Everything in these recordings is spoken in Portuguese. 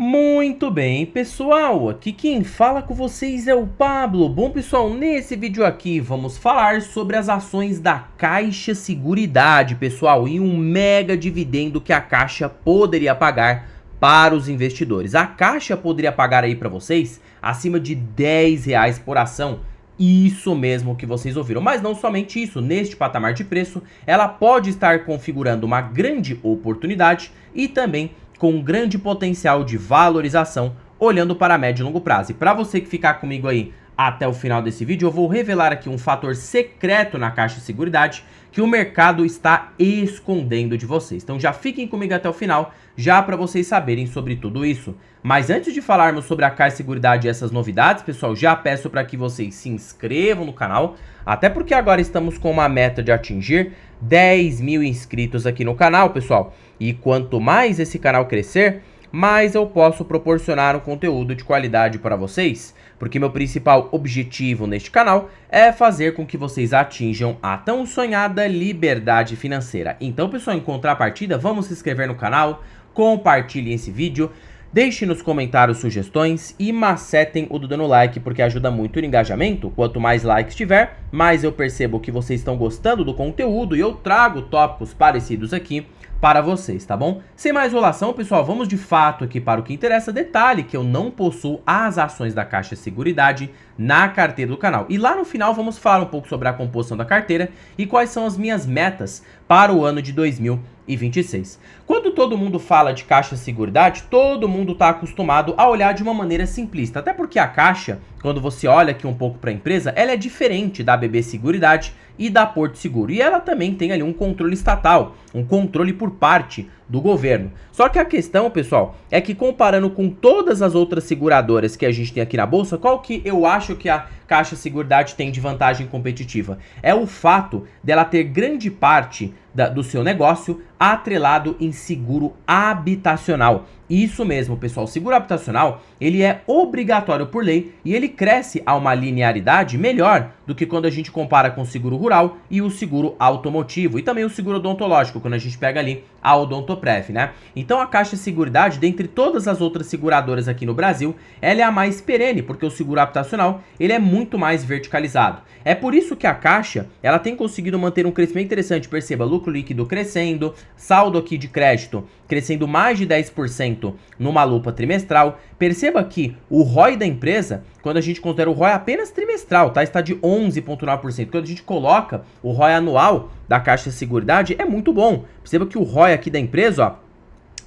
Muito bem, pessoal, aqui quem fala com vocês é o Pablo. Bom, pessoal, nesse vídeo aqui vamos falar sobre as ações da Caixa Seguridade, pessoal, e um mega dividendo que a Caixa poderia pagar para os investidores. A Caixa poderia pagar aí para vocês acima de R$ 10 por ação. Isso mesmo que vocês ouviram, mas não somente isso, neste patamar de preço, ela pode estar configurando uma grande oportunidade e também com um grande potencial de valorização, olhando para médio e longo prazo. E para você que ficar comigo aí até o final desse vídeo, eu vou revelar aqui um fator secreto na Caixa Seguridade que o mercado está escondendo de vocês. Então já fiquem comigo até o final, já para vocês saberem sobre tudo isso. Mas antes de falarmos sobre a Caixa Seguridade e essas novidades, pessoal, já peço para que vocês se inscrevam no canal, até porque agora estamos com uma meta de atingir 10 mil inscritos aqui no canal, pessoal. E quanto mais esse canal crescer, mais eu posso proporcionar um conteúdo de qualidade para vocês, porque meu principal objetivo neste canal é fazer com que vocês atinjam a tão sonhada liberdade financeira. Então, pessoal, em contrapartida, vamos se inscrever no canal, compartilhem esse vídeo, deixem nos comentários sugestões e macetem o dedo no like, porque ajuda muito no engajamento. Quanto mais likes tiver, mais eu percebo que vocês estão gostando do conteúdo e eu trago tópicos parecidos aqui para vocês, tá bom? Sem mais enrolação, pessoal, vamos de fato aqui para o que interessa. Detalhe que eu não possuo as ações da Caixa Seguridade na carteira do canal. E lá no final vamos falar um pouco sobre a composição da carteira e quais são as minhas metas para o ano de 2026. Quando todo mundo fala de Caixa Seguridade, todo mundo está acostumado a olhar de uma maneira simplista. Até porque a Caixa, quando você olha aqui um pouco para a empresa, ela é diferente da BB Seguridade e da Porto Seguro. E ela também tem ali um controle estatal, um controle por parte do governo. Só que a questão, pessoal, é que comparando com todas as outras seguradoras que a gente tem aqui na bolsa, qual que eu acho que a Caixa Seguridade tem de vantagem competitiva? É o fato dela ter grande parte do seu negócio atrelado em seguro habitacional. Isso mesmo, pessoal, o seguro habitacional, ele é obrigatório por lei e ele cresce a uma linearidade melhor do que quando a gente compara com o seguro rural e o seguro automotivo e também o seguro odontológico, quando a gente pega ali a Odontoprev, né? Então a Caixa Seguridade, dentre todas as outras seguradoras aqui no Brasil, ela é a mais perene, porque o seguro habitacional, ele é muito mais verticalizado. É por isso que a Caixa, ela tem conseguido manter um crescimento interessante. Perceba, lucro líquido crescendo, saldo aqui de crédito crescendo mais de 10% numa lupa trimestral. Perceba que o ROI da empresa, quando a gente considera o ROI apenas trimestral, tá? Está de 11,9%. Quando a gente coloca o ROI anual da Caixa Seguridade, é muito bom. Perceba que o ROI aqui da empresa, ó,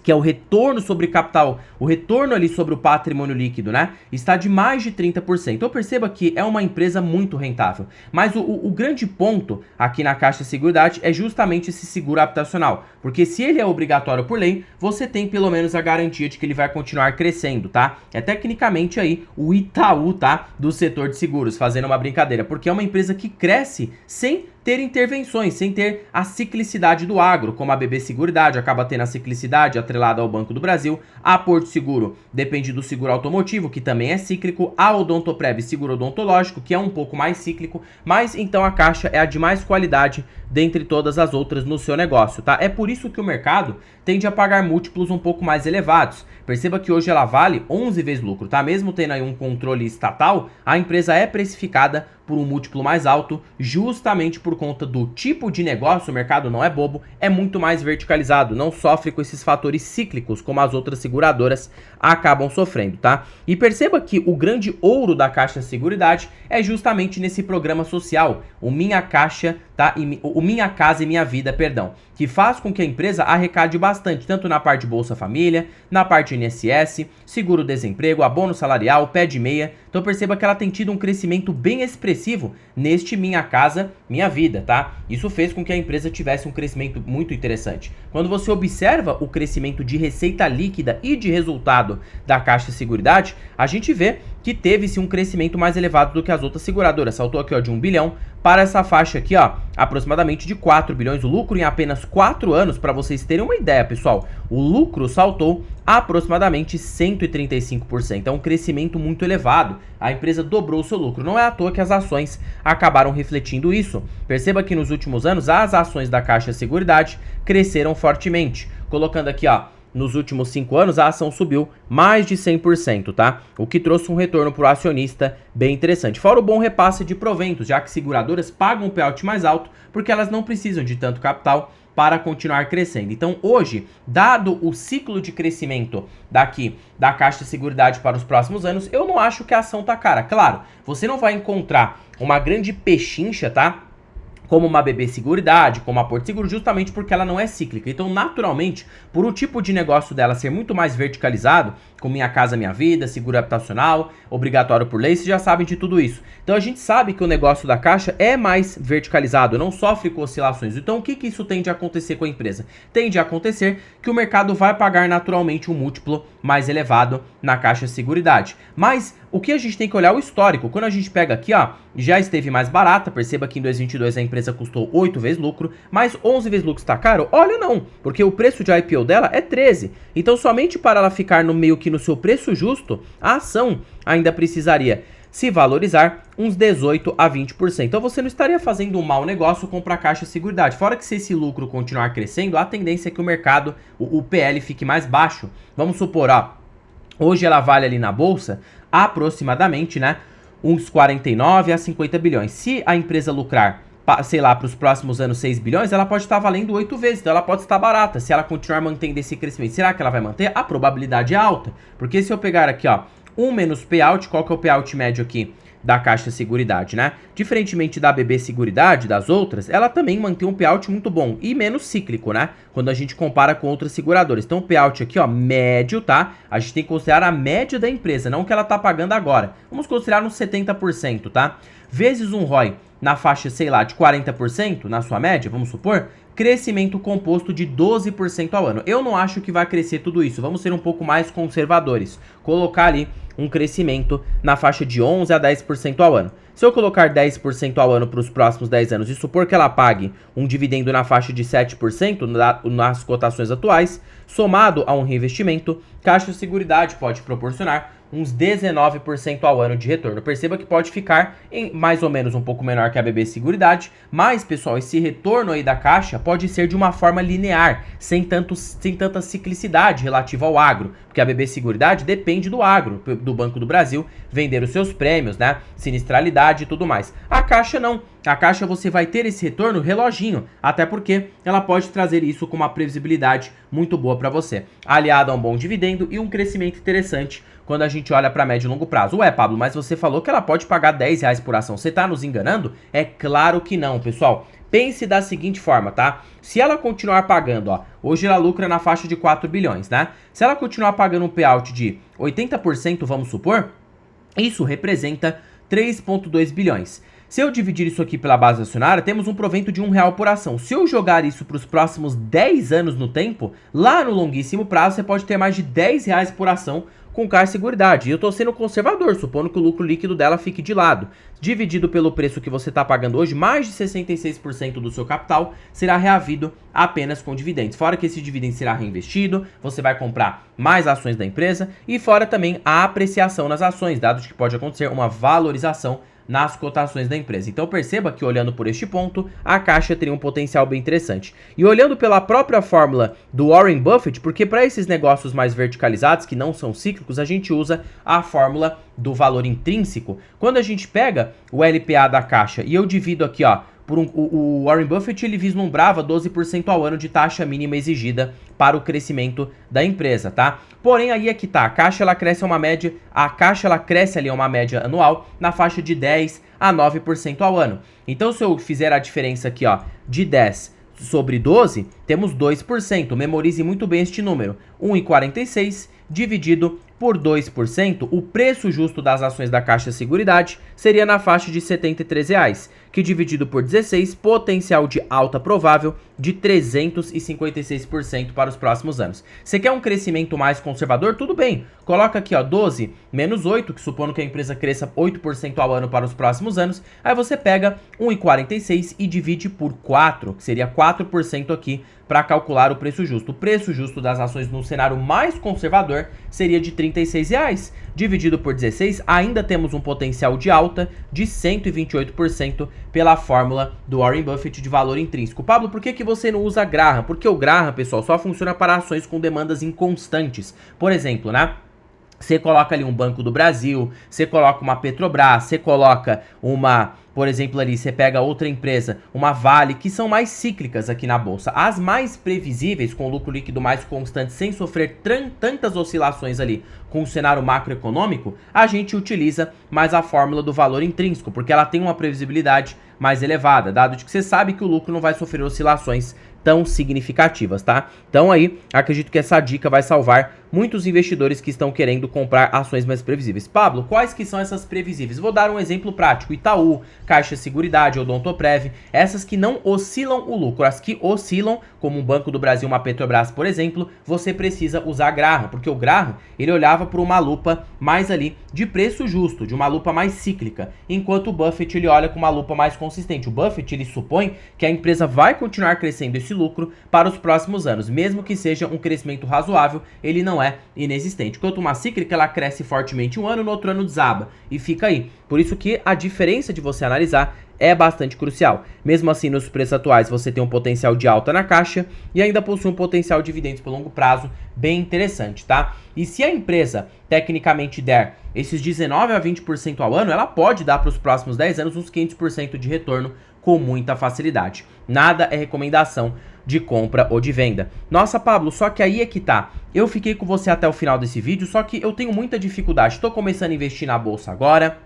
que é o retorno sobre capital, o retorno ali sobre o patrimônio líquido, né? Está de mais de 30%. Então perceba que é uma empresa muito rentável. Mas o grande ponto aqui na Caixa Seguridade é justamente esse seguro habitacional. Porque se ele é obrigatório por lei, você tem pelo menos a garantia de que ele vai continuar crescendo, tá? É tecnicamente aí o Itaú, tá? Do setor de seguros, fazendo uma brincadeira. Porque é uma empresa que cresce sem ter intervenções, sem ter a ciclicidade do agro, como a BB Seguridade acaba tendo a ciclicidade atrelada ao Banco do Brasil, a Porto Seguro depende do seguro automotivo, que também é cíclico, a Odontoprev, seguro odontológico, que é um pouco mais cíclico, mas então a Caixa é a de mais qualidade dentre todas as outras no seu negócio, tá? É por isso que o mercado tende a pagar múltiplos um pouco mais elevados. Perceba que hoje ela vale 11 vezes lucro, tá? Mesmo tendo aí um controle estatal, a empresa é precificada por um múltiplo mais alto, justamente por conta do tipo de negócio. O mercado não é bobo, é muito mais verticalizado, não sofre com esses fatores cíclicos como as outras seguradoras acabam sofrendo, tá? E perceba que o grande ouro da Caixa Seguridade é justamente nesse programa social, o Minha Caixa, tá? O Minha Casa e Minha Vida, perdão, que faz com que a empresa arrecade bastante, tanto na parte de Bolsa Família, na parte INSS, seguro-desemprego, abono salarial, pé de meia. Então perceba que ela tem tido um crescimento bem expressivo neste Minha Casa, Minha Vida, tá? Isso fez com que a empresa tivesse um crescimento muito interessante. Quando você observa o crescimento de receita líquida e de resultado da Caixa Seguridade, a gente vê que teve-se um crescimento mais elevado do que as outras seguradoras. Saltou aqui, ó, de 1 bilhão para essa faixa aqui, ó, aproximadamente de 4 bilhões. O lucro em apenas 4 anos, para vocês terem uma ideia, pessoal, o lucro saltou aproximadamente 135%. É um crescimento muito elevado. A empresa dobrou o seu lucro. Não é à toa que as ações acabaram refletindo isso. Perceba que nos últimos anos as ações da Caixa Seguridade cresceram fortemente. Colocando aqui, ó, nos últimos 5 anos, a ação subiu mais de 100%, tá? O que trouxe um retorno para o acionista bem interessante. Fora o bom repasse de proventos, já que seguradoras pagam um payout mais alto porque elas não precisam de tanto capital para continuar crescendo. Então, hoje, dado o ciclo de crescimento daqui da Caixa Seguridade para os próximos anos, eu não acho que a ação tá cara. Claro, você não vai encontrar uma grande pechincha, tá? Como uma BB Seguridade, como a Porto Seguro, justamente porque ela não é cíclica. Então, naturalmente, por o tipo de negócio dela ser muito mais verticalizado, como Minha Casa Minha Vida, seguro habitacional, obrigatório por lei, vocês já sabem de tudo isso. Então, a gente sabe que o negócio da Caixa é mais verticalizado, não sofre com oscilações. Então, o que isso tende a acontecer com a empresa? Tende a acontecer que o mercado vai pagar naturalmente um múltiplo mais elevado na Caixa Seguridade. Mas o que a gente tem que olhar é o histórico. Quando a gente pega aqui, ó, já esteve mais barata, perceba que em 2022 a empresa custou 8 vezes lucro, mas 11 vezes lucro está caro? Olha, não, porque o preço de IPO dela é 13. Então, somente para ela ficar no meio que no seu preço justo, a ação ainda precisaria se valorizar uns 18 a 20%. Então, você não estaria fazendo um mau negócio comprar Caixa Seguridade. Fora que se esse lucro continuar crescendo, a tendência é que o mercado, o PL fique mais baixo. Vamos supor, ó, hoje ela vale ali na bolsa aproximadamente, né, uns 49 a 50 bilhões. Se a empresa lucrar, sei lá, para os próximos anos 6 bilhões, ela pode estar valendo 8 vezes, então ela pode estar barata. Se ela continuar mantendo esse crescimento, será que ela vai manter? A probabilidade é alta, porque se eu pegar aqui, ó, 1 menos payout, qual que é o payout médio aqui da Caixa Seguridade, né? Diferentemente da BB Seguridade, das outras, ela também mantém um payout muito bom e menos cíclico, né? Quando a gente compara com outras seguradoras. Então o payout aqui, ó, médio, tá? A gente tem que considerar a média da empresa, não o que ela tá pagando agora. Vamos considerar uns 70%, tá? Vezes um ROI na faixa, sei lá, de 40%, na sua média, vamos supor, crescimento composto de 12% ao ano. Eu não acho que vai crescer tudo isso, vamos ser um pouco mais conservadores. Colocar ali um crescimento na faixa de 11 a 10% ao ano. Se eu colocar 10% ao ano para os próximos 10 anos e supor que ela pague um dividendo na faixa de 7% nas cotações atuais, somado a um reinvestimento, Caixa Seguridade pode proporcionar uns 19% ao ano de retorno. Perceba que pode ficar em mais ou menos um pouco menor que a BB Seguridade, mas, pessoal, esse retorno aí da Caixa pode ser de uma forma linear, sem tanta ciclicidade relativa ao agro, porque a BB Seguridade depende do agro, do Banco do Brasil, vender os seus prêmios, né, sinistralidade e tudo mais. A Caixa não. A Caixa você vai ter esse retorno reloginho, até porque ela pode trazer isso com uma previsibilidade muito boa para você, aliado a um bom dividendo e um crescimento interessante quando a gente olha para médio e longo prazo. Ué, Pablo, mas você falou que ela pode pagar R$10 por ação. Você tá nos enganando? É claro que não, pessoal. Pense da seguinte forma, tá? Se ela continuar pagando, ó, hoje ela lucra na faixa de 4 bilhões, né? Se ela continuar pagando um payout de 80%, vamos supor, isso representa 3,2 bilhões. Se eu dividir isso aqui pela base acionária, temos um provento de R$1 por ação. Se eu jogar isso para os próximos 10 anos no tempo, lá no longuíssimo prazo, você pode ter mais de R$10 por ação com Caixa Seguridade. E eu estou sendo conservador, supondo que o lucro líquido dela fique de lado. Dividido pelo preço que você está pagando hoje, mais de 66% do seu capital será reavido apenas com dividendos. Fora que esse dividendo será reinvestido, você vai comprar mais ações da empresa e fora também a apreciação nas ações, dado que pode acontecer uma valorização nas cotações da empresa. Então perceba que olhando por este ponto, a Caixa teria um potencial bem interessante. E olhando pela própria fórmula do Warren Buffett, porque para esses negócios mais verticalizados, que não são cíclicos, a gente usa a fórmula do valor intrínseco. Quando a gente pega o LPA da Caixa e eu divido aqui, ó, o Warren Buffett, ele vislumbrava 12% ao ano de taxa mínima exigida para o crescimento da empresa, tá? Porém, aí é que tá, a Caixa ela cresce ali a uma média anual na faixa de 10 a 9% ao ano. Então, se eu fizer a diferença aqui, ó, de 10 sobre 12, temos 2%. Memorize muito bem este número. 1,46 dividido por 2%, o preço justo das ações da Caixa Seguridade seria na faixa de R$ 73, que dividido por 16, potencial de alta provável de 356% para os próximos anos. Você quer um crescimento mais conservador? Tudo bem. Coloca aqui, ó, 12 menos 8, que supondo que a empresa cresça 8% ao ano para os próximos anos. Aí você pega 1,46 e divide por 4, que seria 4% aqui para calcular o preço justo. O preço justo das ações no cenário mais conservador seria de R$ 36,00. Dividido por 16, ainda temos um potencial de alta de 128% pela fórmula do Warren Buffett de valor intrínseco. Pablo, por que você não usa Graham? Porque o Graham, pessoal, só funciona para ações com demandas inconstantes. Por exemplo, né? Você coloca ali um Banco do Brasil, você coloca uma Petrobras, você coloca uma, por exemplo, ali você pega outra empresa, uma Vale, que são mais cíclicas aqui na bolsa. As mais previsíveis, com lucro líquido mais constante, sem sofrer tantas oscilações ali com o cenário macroeconômico, a gente utiliza mais a fórmula do valor intrínseco, porque ela tem uma previsibilidade mais elevada, dado de que você sabe que o lucro não vai sofrer oscilações tão significativas, tá? Então aí, acredito que essa dica vai salvar muitos investidores que estão querendo comprar ações mais previsíveis. Pablo, quais que são essas previsíveis? Vou dar um exemplo prático. Itaú, Caixa Seguridade, Odontoprev, essas que não oscilam o lucro. As que oscilam, como um Banco do Brasil, uma Petrobras, por exemplo, você precisa usar Graham, porque o Graham, ele olhava por uma lupa mais ali de preço justo, de uma lupa mais cíclica, enquanto o Buffett, ele olha com uma lupa mais consistente. O Buffett, ele supõe que a empresa vai continuar crescendo esse lucro para os próximos anos, mesmo que seja um crescimento razoável, ele não é inexistente. Enquanto uma cíclica, ela cresce fortemente um ano, no outro ano desaba e fica aí. Por isso que a diferença de você analisar é bastante crucial. Mesmo assim, nos preços atuais, você tem um potencial de alta na caixa e ainda possui um potencial de dividendos por longo prazo bem interessante, tá? E se a empresa tecnicamente der esses 19 a 20% ao ano, ela pode dar para os próximos 10 anos uns 500% de retorno com muita facilidade. Nada é recomendação de compra ou de venda. Nossa, Pablo, só que aí é que tá. Eu fiquei com você até o final desse vídeo, só que eu tenho muita dificuldade. Estou começando a investir na bolsa agora,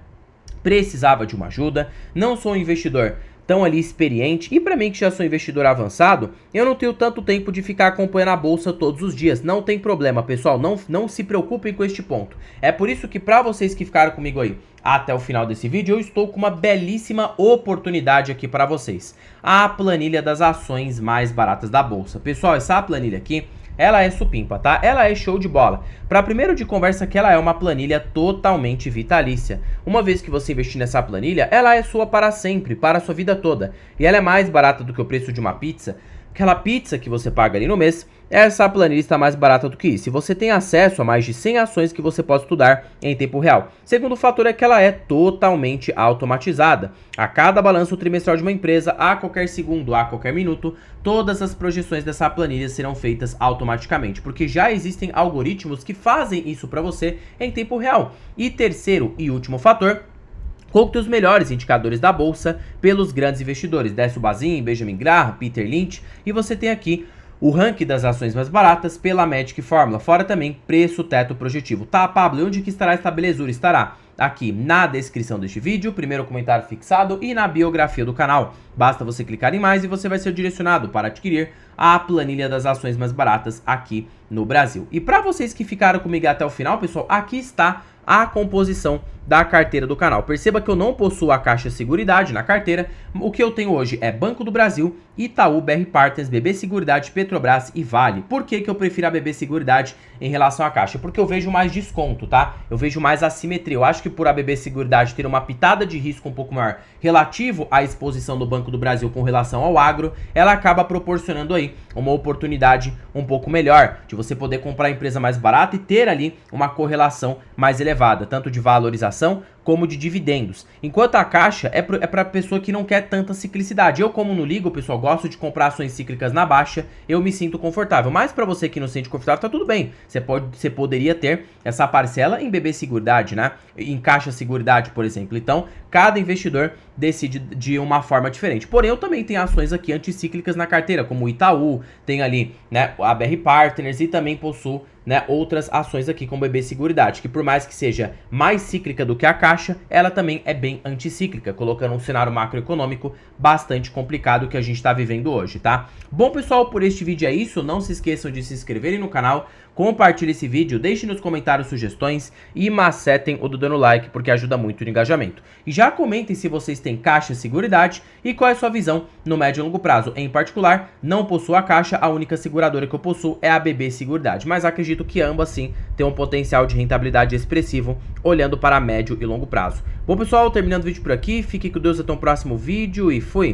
precisava de uma ajuda, não sou um investidor tão ali experiente, e para mim que já sou investidor avançado, eu não tenho tanto tempo de ficar acompanhando a bolsa todos os dias. Não tem problema, pessoal, não se preocupem com este ponto. É por isso que para vocês que ficaram comigo aí até o final desse vídeo, eu estou com uma belíssima oportunidade aqui para vocês. A planilha das ações mais baratas da bolsa. Pessoal, essa planilha aqui, ela é supimpa, tá? Ela é show de bola. Para primeiro de conversa que ela é uma planilha totalmente vitalícia. Uma vez que você investir nessa planilha, ela é sua para sempre, para a sua vida toda. E ela é mais barata do que o preço de uma pizza. Aquela pizza que você paga ali no mês, essa planilha está mais barata do que isso. E você tem acesso a mais de 100 ações que você pode estudar em tempo real. Segundo fator é que ela é totalmente automatizada. A cada balanço trimestral de uma empresa, a qualquer segundo, a qualquer minuto, todas as projeções dessa planilha serão feitas automaticamente, porque já existem algoritmos que fazem isso para você em tempo real. E terceiro e último fator, conte os melhores indicadores da bolsa pelos grandes investidores, Décio Bazin, Benjamin Graham, Peter Lynch, e você tem aqui o ranking das ações mais baratas pela Magic Fórmula, fora também preço teto projetivo. Tá, Pablo, e onde que estará esta belezura? Estará aqui na descrição deste vídeo, primeiro comentário fixado e na biografia do canal. Basta você clicar em mais e você vai ser direcionado para adquirir a planilha das ações mais baratas aqui no Brasil. E para vocês que ficaram comigo até o final, pessoal, aqui está a composição da carteira do canal. Perceba que eu não possuo a Caixa Seguridade na carteira. O que eu tenho hoje é Banco do Brasil, Itaú, BR Partners, BB Seguridade, Petrobras e Vale. Por que que eu prefiro a BB Seguridade em relação à Caixa? Porque eu vejo mais desconto, tá? Eu vejo mais assimetria. Eu acho que por a BB Seguridade ter uma pitada de risco um pouco maior relativo à exposição do Banco do Brasil com relação ao agro, ela acaba proporcionando aí uma oportunidade um pouco melhor de você poder comprar a empresa mais barata e ter ali uma correlação mais elevada, tanto de valorização como de dividendos. Enquanto a Caixa é para pessoa que não quer tanta ciclicidade. Eu, como não ligo, pessoal, gosto de comprar ações cíclicas na baixa, eu me sinto confortável. Mas para você que não se sente confortável, tá tudo bem. Você poderia ter essa parcela em BB Seguridade, né? Em Caixa Seguridade, por exemplo. Então, cada investidor decide de uma forma diferente. Porém, eu também tenho ações aqui anticíclicas na carteira, como o Itaú, tem ali, né, a BR Partners e também possuo, né, outras ações aqui como BB Seguridade, que por mais que seja mais cíclica do que a Caixa, ela também é bem anticíclica, colocando um cenário macroeconômico bastante complicado que a gente está vivendo hoje, tá? Bom, pessoal, por este vídeo é isso. Não se esqueçam de se inscreverem no canal, compartilhem esse vídeo, deixem nos comentários sugestões e macetem o dedo no like, porque ajuda muito no engajamento. E já comentem se vocês têm Caixa Seguridade e qual é a sua visão no médio e longo prazo. Em particular, não possuo a Caixa, a única seguradora que eu possuo é a BB Seguridade, mas acredito que ambas sim têm um potencial de rentabilidade expressivo olhando para médio e longo prazo. Bom, pessoal, terminando o vídeo por aqui, fique com Deus até o próximo vídeo e fui!